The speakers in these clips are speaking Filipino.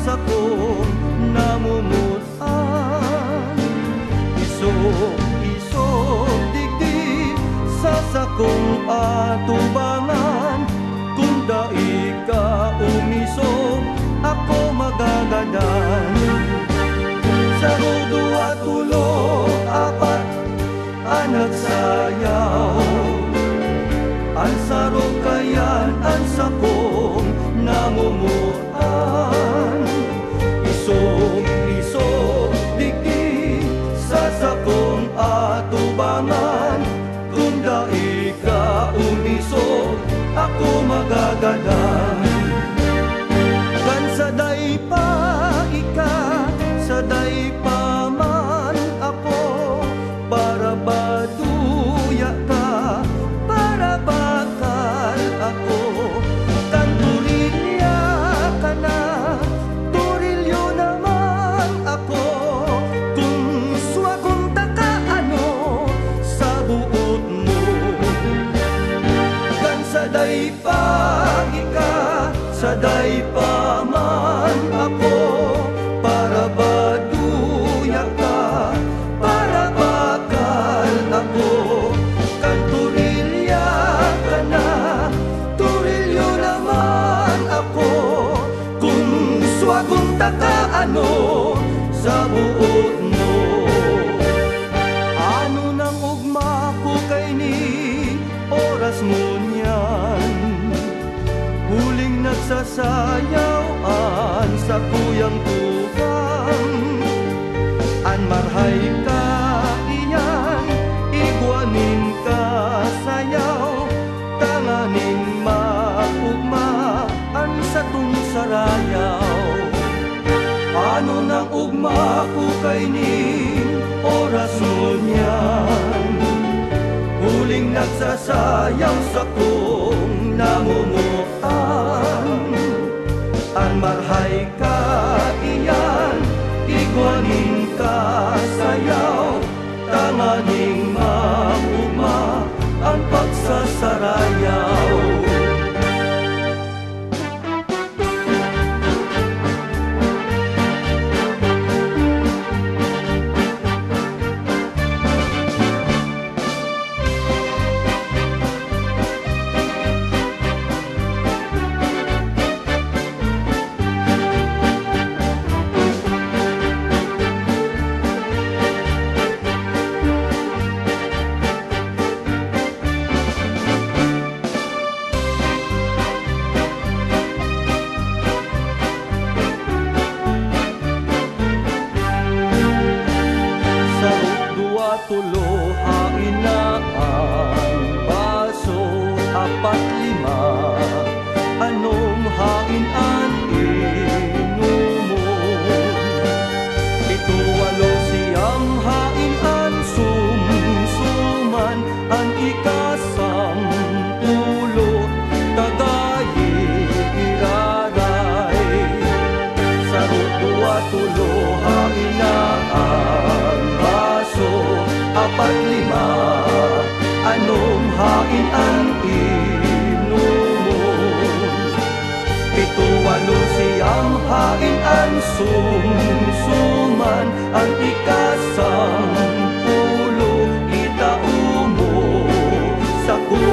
sakong namumutan. Isog-isog digdi sa sakong atubangan. Kung dai ka umisog, ako magagadan. Saro, dua, tulo, apat, anak sayaw. Ang saro kayan, ang sakong namumuan. Isog-isog digdi sa sakong atubangan. Kung dai ka umisog, ako magagadan. Kan saday pa ika, saday pa man ako, para ba duya ka, para bakal ako. Kan turilya ka na, turilyo naman ako. Kung swagunta ka ano sa buot mo. Kan saday pa ika, saday pa man ako, para ba duya ka, para bakal ako. Kan turilya ka na, turilyo naman ako. Kung swagunta ka ano sa buot mo. Ano nang ugma ko kay ni oras mo niyan. Huling nagsasayawan sa kuyang tugang. An marhay ka iyan, igwanin ka sayaw. Tanganing maugmaan sa tung sarayaw. Ano nang ugma ko kay ni oras mo niyan. Huling nagsasayaw sa kong namumuan. An marhay ka iyan, igwanin ka sayaw. Tanganing maugma ang pagsasarayaw. Tulo, hain na ang baso, apat, lima. Anong hain ang inumon? Pito, walo, siyam, hain ang sumsuman. Ang ikasampulo, tagayi, iraray. Saro, dua, tulo, hain na ang baso, apat, lima. Anong hain ang inumon? Pito, walo, siyam, hain ang sumsuman. Ang ikasampulo, itaumo sa ko.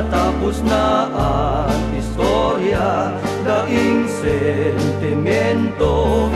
Tapos na ang istorya, daing sentimento